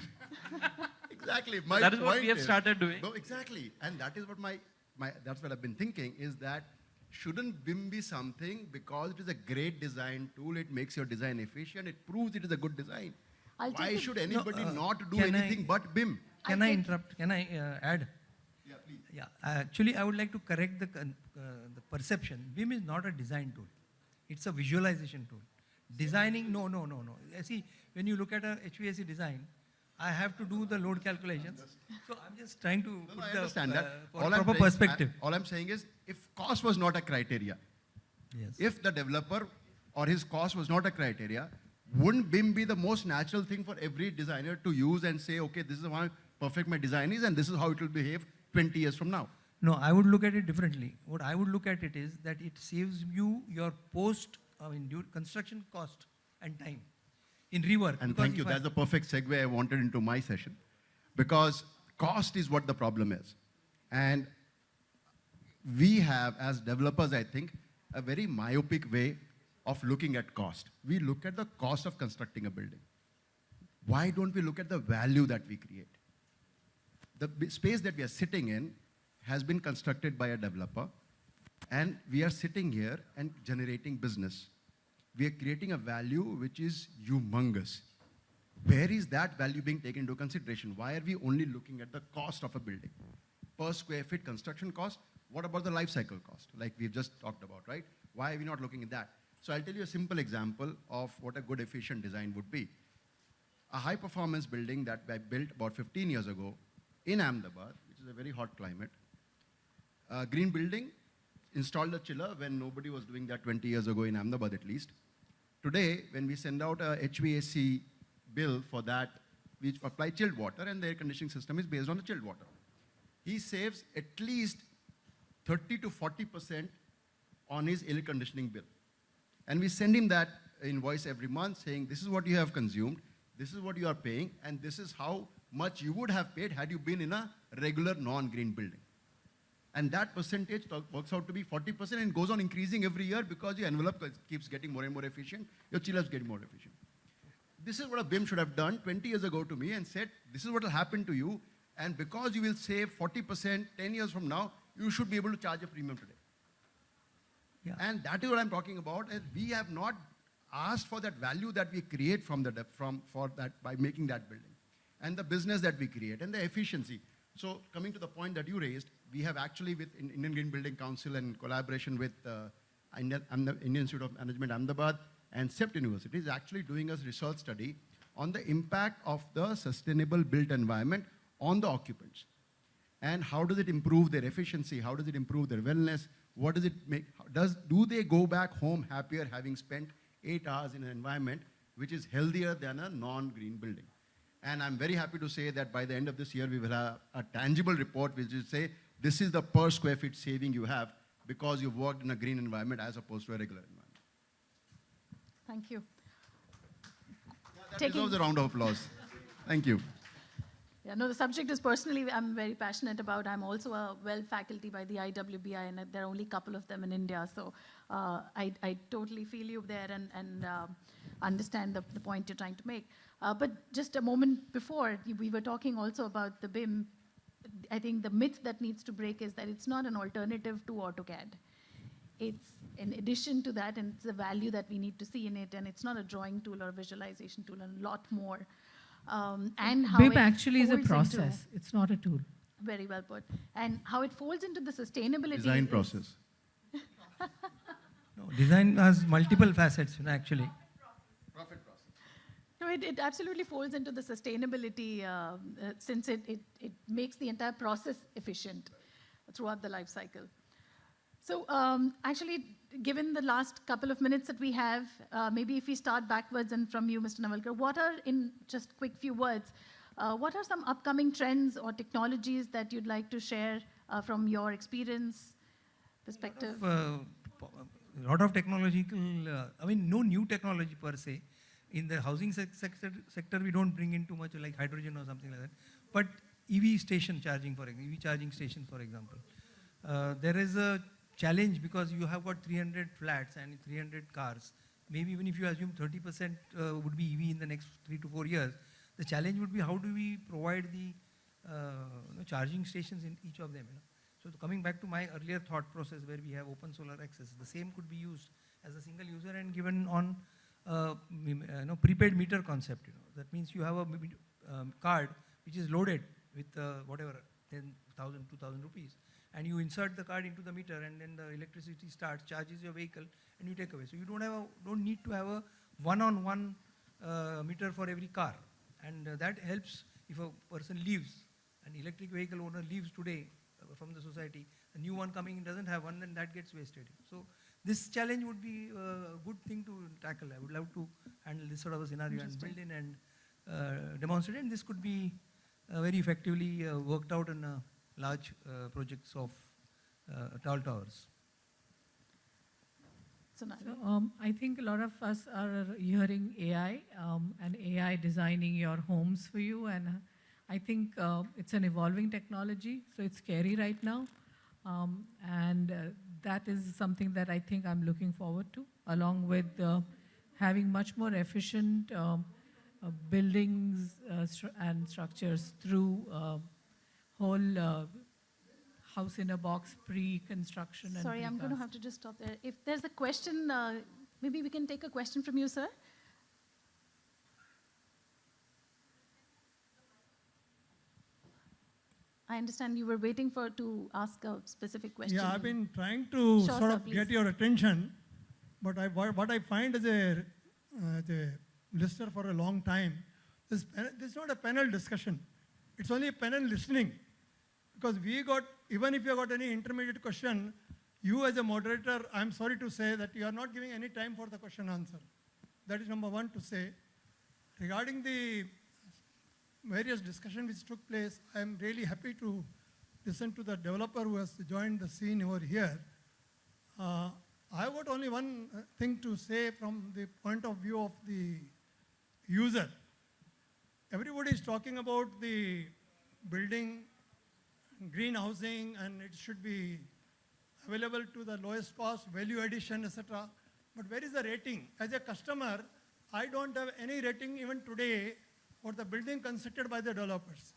Exactly. My That is what point we have started doing. No, exactly. And that is what that's what I've been thinking, is that shouldn't BIM be something, because it is a great design tool, it makes your design efficient, it proves it is a good design. Why should anybody not do anything but BIM? Can I interrupt? Can I add? Yeah, please. Yeah, actually, I would like to correct the perception. BIM is not a design tool. It's a visualization tool. Designing, no. See, when you look at a HVAC design, I have to do the load calculations. So I'm just trying to put I the understand that. proper perspective. All I'm saying is, if cost was not a criteria, Yes. if the developer or his cost was not a criteria, wouldn't BIM be the most natural thing for every designer to use and say, okay, this is how perfect my design is and this is how it will behave 20 years from now? No, I would look at it differently. What I would look at it is that it saves you your construction cost and time in rework. And Because thank you, if that's the perfect segue I wanted into my session. Because cost is what the problem is. And we have, as developers, I think, a very myopic way of looking at cost. We look at the cost of constructing a building. Why don't we look at the value that we create? The space that we are sitting in has been constructed by a developer, and we are sitting here and generating business. We are creating a value which is humongous. Where is that value being taken into consideration? Why are we only looking at the cost of a building? Per square feet construction cost? What about the life cycle cost, like we've just talked about, right? Why are we not looking at that? So I'll tell you a simple example of what a good efficient design would be. A high performance building that I built about 15 years ago in Ahmedabad, which is a very hot climate. A green building, installed a chiller when nobody was doing that 20 years ago in Ahmedabad at least. Today, when we send out a HVAC bill for that, we apply chilled water and the air conditioning system is based on the chilled water. He saves at least 30 to 40% on his air conditioning bill. And we send him that invoice every month saying, this is what you have consumed, this is what you are paying, and this is how much you would have paid had you been in a regular non-green building. And that percentage works out to be 40% and goes on increasing every year because your envelope keeps getting more and more efficient, your chillers get more efficient. This is what a BIM should have done 20 years ago to me and said, this is what will happen to you, and because you will save 40% 10 years from now, you should be able to charge a premium today. Yeah. And that is what I'm talking about. And we have not asked for that value that we create for that by making that building, and the business that we create, and the efficiency. So coming to the point that you raised, we have actually with Indian Green Building Council and in collaboration with Indian Institute of Management, Ahmedabad, and CEPT University is actually doing a research study on the impact of the sustainable built environment on the occupants. And how does it improve their efficiency? How does it improve their wellness? What does it make? Do they go back home happier having spent 8 hours in an environment which is healthier than a non-green building? And I'm very happy to say that by the end of this year, we will have a tangible report which will say, this is the per square feet saving you have because you've worked in a green environment as opposed to a regular environment. Thank you. That deserves a round of applause. Thank you. Yeah, no, the subject is personally, I'm very passionate about. I'm also a well faculty by the IWBI, and there are only a couple of them in India. So I totally feel you there and understand the point you're trying to make. But just a moment before, we were talking also about the BIM. I think the myth that needs to break is that it's not an alternative to AutoCAD. It's in addition to that, and it's the value that we need to see in it, and it's not a drawing tool or a visualization tool, a lot more. And how BIM it actually is a folds process. It's not a tool. Very well put. And how it folds into the sustainability. Design process. No, design has multiple facets, actually. Profit process. No, it absolutely folds into the sustainability since it makes the entire process efficient throughout the life cycle. So actually, given the last couple of minutes that we have, maybe if we start backwards and from you, Mr. Navalkar, what are, in just quick few words, what are some upcoming trends or technologies that you'd like to share from your experience, perspective? A lot of technological, no new technology per se. In the housing sector, we don't bring in too much like hydrogen or something like that. But EV station charging, for example, EV charging stations, for example. There is a challenge because you have got 300 flats and 300 cars. Maybe even if you assume 30% would be EV in the next 3 to 4 years, the challenge would be how do we provide the charging stations in each of them. So coming back to my earlier thought process where we have open solar access, the same could be used as a single user and given on prepaid meter concept. That means you have a card which is loaded with whatever 10,000, 2,000 rupees, and you insert the card into the meter, and then the electricity starts, charges your vehicle, and you take away. So you don't need to have a one-on-one meter for every car, and that helps if a person leaves, an electric vehicle owner leaves today from the society, a new one coming in doesn't have one, then that gets wasted. So this challenge would be a good thing to tackle. I would love to handle this sort of a scenario and build in and demonstrate, and this could be very effectively worked out in large projects of tall towers. Sonali. So, I think a lot of us are hearing AI and AI designing your homes for you, and I think it's an evolving technology, so it's scary right now, and that is something that I think I'm looking forward to, along with having much more efficient buildings and structures through whole house in a box pre-construction. Sorry, I'm going to have to just stop there. If there's a question, maybe we can take a question from you, sir. I understand you were waiting to ask a specific question. Yeah, I've been trying to Sure, sort sir, of please. get your attention, but what I find as a listener for a long time, this is not a panel discussion. It's only a panel listening. Because even if you got any intermediate question, you as a moderator, I'm sorry to say that you are not giving any time for the question answer. That is number one to say. Regarding the various discussions which took place, I'm really happy to listen to the developer who has joined the scene over here. I have got only one thing to say from the point of view of the user. Everybody is talking about the building, green housing, and it should be available to the lowest cost, value addition, etc. But where is the rating? As a customer, I don't have any rating even today for the building constructed by the developers.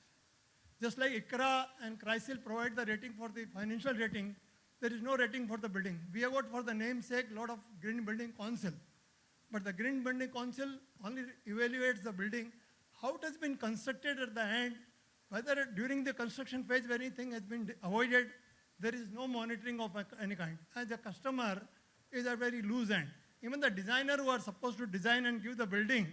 Just like ICRA and CRISIL provide the rating for the financial rating, there is no rating for the building. We have got for the namesake a lot of Green Building Council. but the Green Building Council only evaluates the building, how it has been constructed at the end, whether during the construction phase where anything has been avoided, there is no monitoring of any kind. As a customer is a very loose end. Even the designer who are supposed to design and give the building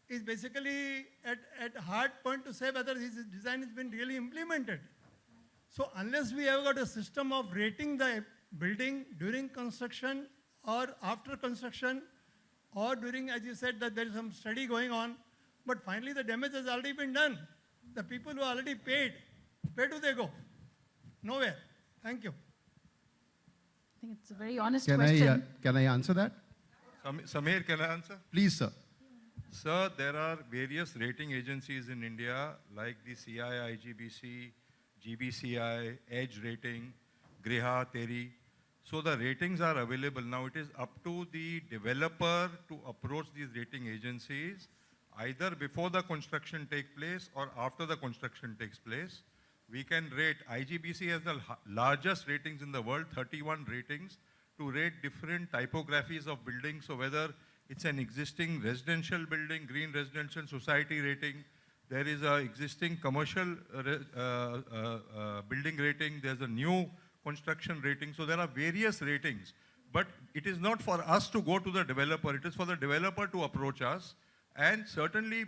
is basically at hard point to say whether his design has been really implemented. So unless we have got a system of rating the building during construction or after construction or during, as you said, that there is some study going on, but finally the damage has already been done. The people who already paid, where do they go? Nowhere. Thank you. I think it's a very honest Can question. can I answer that? Samir, can I answer? Please, sir. Sir, there are various rating agencies in India like the CI, IGBC, GBCI, Edge Rating, Griha, Teri. So the ratings are available. Now it is up to the developer to approach these rating agencies either before the construction takes place or after the construction takes place. We can rate, IGBC has the largest ratings in the world, 31 ratings, to rate different typographies of buildings. So whether it's an existing residential building, green residential society rating, there is an existing commercial building rating, there's a new construction rating. So there are various ratings. But it is not for us to go to the developer, it is for the developer to approach us. And certainly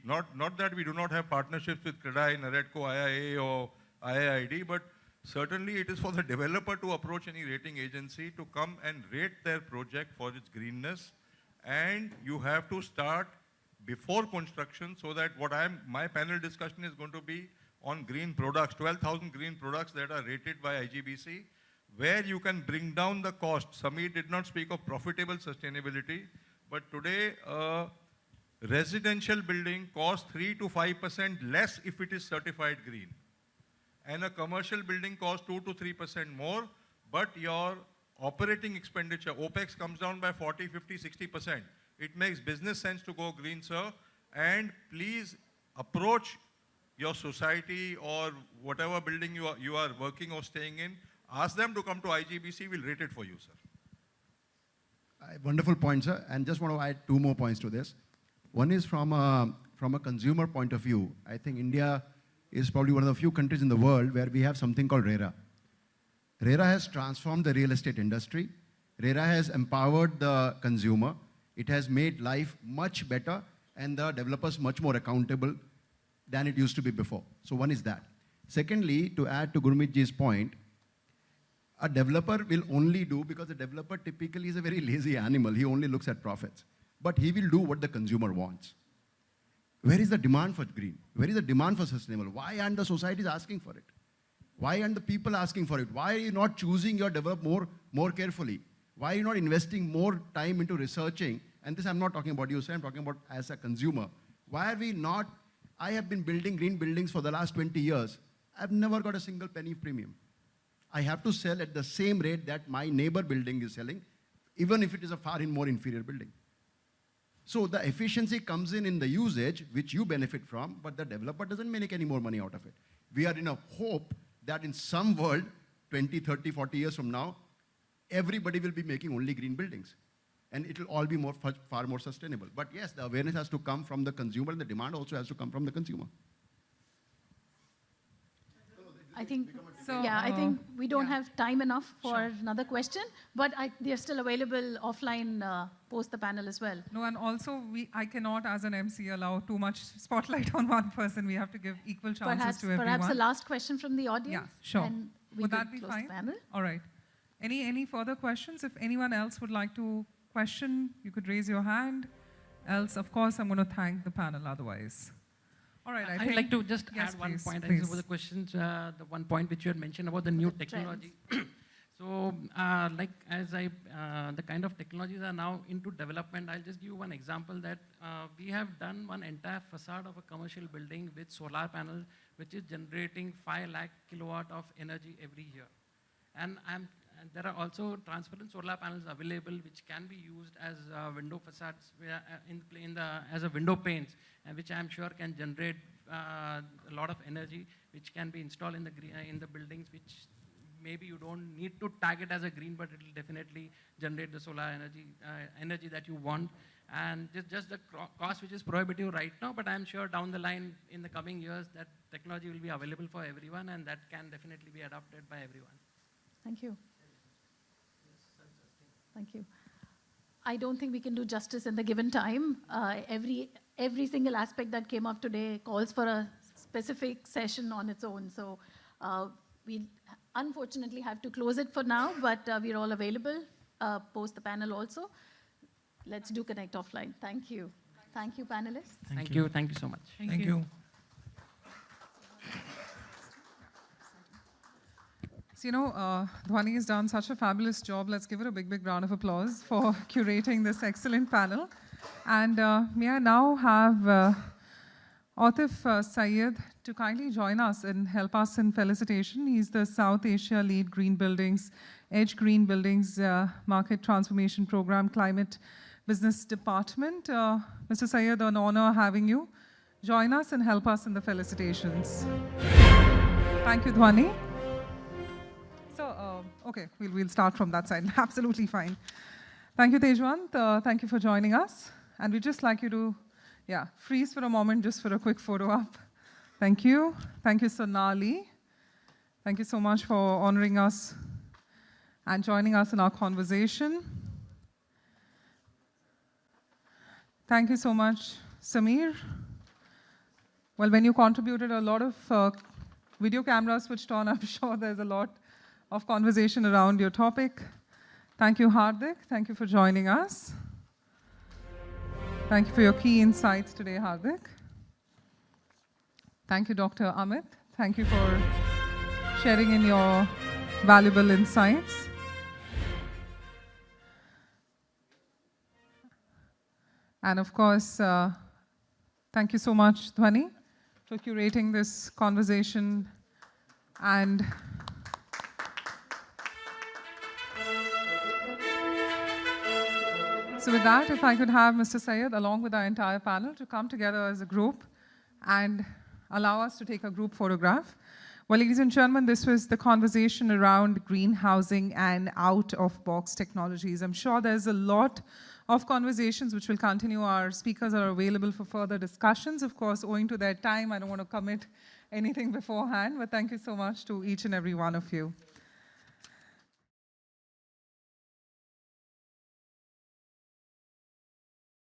not that we do not have partnerships with CREDAI, NAREDCO, IIA or IIID, but certainly it is for the developer to approach any rating agency to come and rate their project for its greenness. And you have to start before construction so that my panel discussion is going to be on green products, 12,000 green products that are rated by IGBC, where you can bring down the cost. Samir did not speak of profitable sustainability, but today residential building costs 3 to 5% less if it is certified green. And a commercial building costs 2 to 3% more, but your operating expenditure, OPEX, comes down by 40, 50, 60%. It makes business sense to go green, sir. And please approach your society or whatever building you are working or staying in. Ask them to come to IGBC, we'll rate it for you, sir. Wonderful point, sir. And just want to add 2 more points to this. One is from a consumer point of view. I think India is probably one of the few countries in the world where we have something called RERA. RERA has transformed the real estate industry. RERA has empowered the consumer. It has made life much better and the developers much more accountable than it used to be before. So one is that. Secondly, to add to Gurmitji's point, a developer will only do, because the developer typically is a very lazy animal. He only looks at profits. But he will do what the consumer wants. Where is the demand for green? Where is the demand for sustainable? Why aren't the societies asking for it? Why aren't the people asking for it? Why are you not choosing your developer more carefully? Why are you not investing more time into researching? And this I'm not talking about you, sir, I'm talking about as a consumer. Why are we not? I have been building green buildings for the last 20 years. I've never got a single penny premium. I have to sell at the same rate that my neighbor building is selling, even if it is a far more inferior building. So the efficiency comes in the usage, which you benefit from, but the developer doesn't make any more money out of it. We are in a hope that in some world, 20, 30, 40 years from now, everybody will be making only green buildings. And it will all be far more sustainable. But yes, the awareness has to come from the consumer and the demand also has to come from the consumer. I think, So, I think we don't yeah. have time enough for another question, but they're still available offline post the panel as well. No, and also I cannot, as an MC, allow too much spotlight on one person. We have to give equal chances to everyone. Perhaps a last question from the audience. Yeah, sure. And we Would could that be close fine? the panel. All right. Any further questions? If anyone else would like to question, you could raise your hand. Else, of course, I'm going to thank the panel otherwise. All right, I I'd think, like to just yes, add one please, point. I please. think over the questions, the one point which you had mentioned about the new technology. So, like the kind of technologies are now into development, I'll just give you one example that we have done one entire facade of a commercial building with solar panel, which is generating 5 lakh kilowatt of energy every year. And there are also transparent solar panels available which can be used as window facades as a window panes, and which I'm sure can generate a lot of energy, which can be installed in the buildings, which maybe you don't need to tag it as a green, but it will definitely generate the solar energy that you want. And just the cost which is prohibitive right now, but I'm sure down the line in the coming years that technology will be available for everyone, and that can definitely be adopted by everyone. Thank you. Thank you. I don't think we can do justice in the given time. Every single aspect that came up today calls for a specific session on its own. So we unfortunately have to close it for now, but we're all available post the panel also. Let's do connect offline. Thank you. Thank you, panelists. Thank you. Thank you so much. Thank you. So, Dhawani has done such a fabulous job. Let's give her a big, big round of applause for curating this excellent panel. And may I now have Atif Syed to kindly join us and help us in felicitation. He's the South Asia Lead Green Buildings, Edge Green Buildings Market Transformation Program Climate Business Department. Mr. Syed, an honor having you. Join us and help us in the felicitations. Thank you, Dhawani. So, okay, we'll start from that side. Absolutely fine. Thank you, Tejwant. Thank you for joining us. And we'd just like you to, freeze for a moment just for a quick photo up. Thank you. Thank you, Sonali. Thank you so much for honoring us and joining us in our conversation. Thank you so much, Samir. Well, when you contributed a lot of video cameras switched on, I'm sure there's a lot of conversation around your topic. Thank you, Hardik. Thank you for joining us. Thank you for your key insights today, Hardik. Thank you, Dr. Amit. Thank you for sharing in your valuable insights. And of course, thank you so much, Dhawani, for curating this conversation. And so with that, if I could have Mr. Syed, along with our entire panel, to come together as a group and allow us to take a group photograph. Well, ladies and gentlemen, this was the conversation around green housing and out-of-box technologies. I'm sure there's a lot of conversations which will continue. Our speakers are available for further discussions. Of course, owing to their time, I don't want to commit anything beforehand, but thank you so much to each and every one of you.